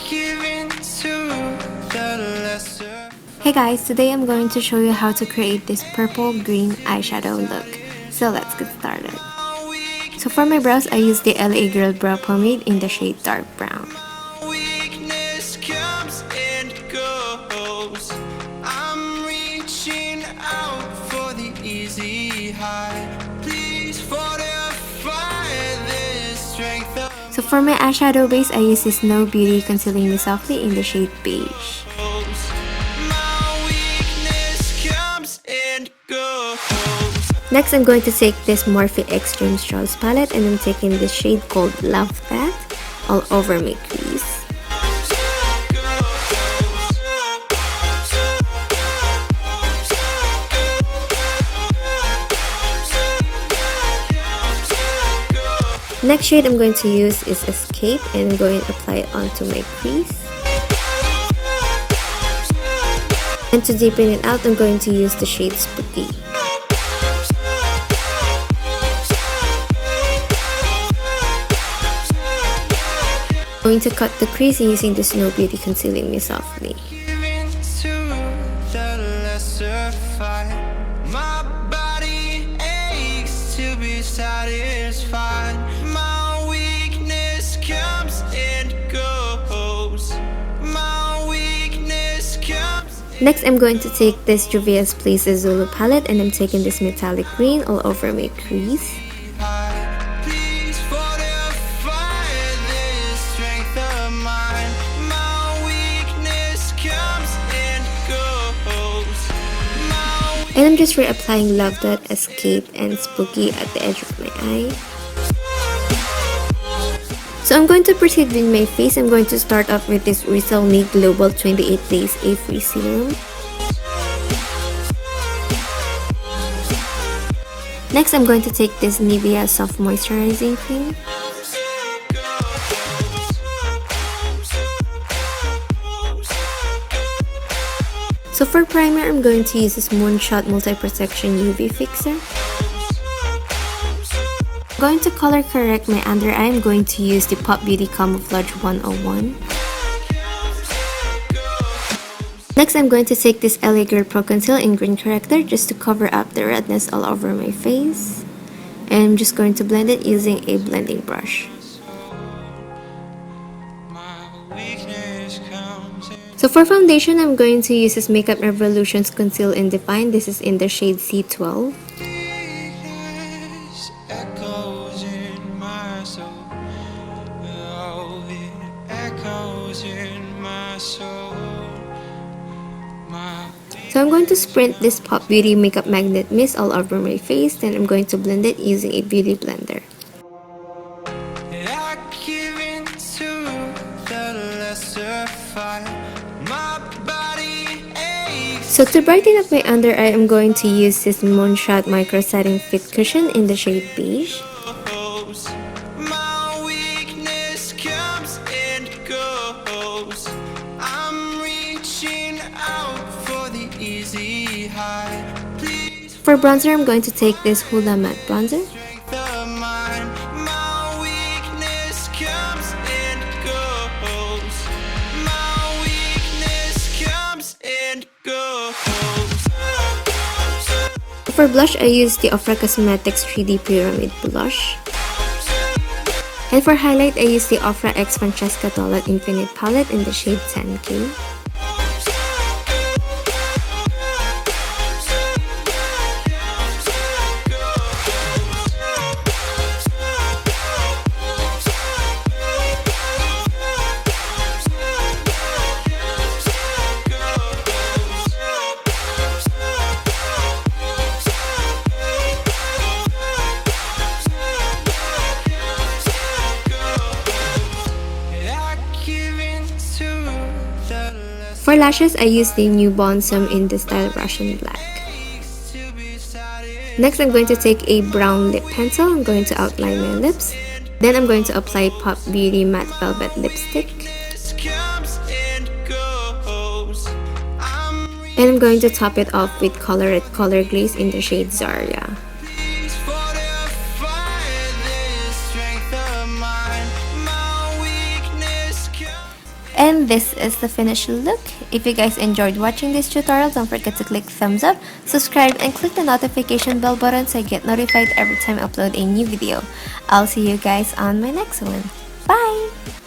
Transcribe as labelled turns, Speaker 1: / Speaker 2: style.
Speaker 1: Hey guys, today I'm going to show you how to create this purple-green eyeshadow look. So let's get started. So for my brows, I use the LA Girl Brow Pomade in the shade Dark Brown. So for my eyeshadow base, I use this Snoe Beauty Concealing Me Softly in the shade Beige. Next, I'm going to take this Morphe Extreme Straws palette and I'm taking this shade called Love That all over my crease. Next shade I'm going to use is Escape and I'm going to apply it onto my crease. And to deepen it out, I'm going to use the shade Spooky. I'm going to cut the crease using the Snoe Beauty Concealing Me Softly. Next, I'm going to take this Juvias Place Zulu palette and I'm taking this metallic green all over my crease. And I'm just reapplying Love That, Escape, and Spooky at the edge of my eye. So I'm going to proceed with my face. I'm going to start off with this Recellme Global 28 Days Afree Serum. Next, I'm going to take this Nivea Soft Moisturizing Cream. So for primer, I'm going to use this Moonshot Multi-Protection UV Fixer. I'm going to color correct my under eye. I'm going to use the Pop Beauty Camouflage 101. Next, I'm going to take this LA Girl Pro Conceal in Green Corrector just to cover up the redness all over my face. And I'm just going to blend it using a blending brush. So for foundation, I'm going to use this Makeup Revolution's Conceal and Define. This is in the shade C12. So I'm going to sprint this Pop Beauty Makeup Magnet Mist all over my face. Then I'm going to blend it using a beauty blender. So to brighten up my under eye, I'm going to use this Moonshot Micro Setting Fit Cushion in the shade Beige. For bronzer, I'm going to take this Hoola Matte Bronzer. For blush, I use the Ofra Cosmetics 3D Pyramid Blush. And for highlight, I use the Ofra X Francesca Tolot Infinite Palette in the shade 10K. For lashes, I use the Nubounsom in the style Russian Black. Next, I'm going to take a brown lip pencil. I'm going to outline my lips. Then I'm going to apply Pop Beauty Matte Velvet Lipstick. And I'm going to top it off with Colourette Color Glaze in the shade Zarya. And this is the finished look. If you guys enjoyed watching this tutorial, don't forget to click thumbs up, subscribe, and click the notification bell button so you get notified every time I upload a new video. I'll see you guys on my next one. Bye!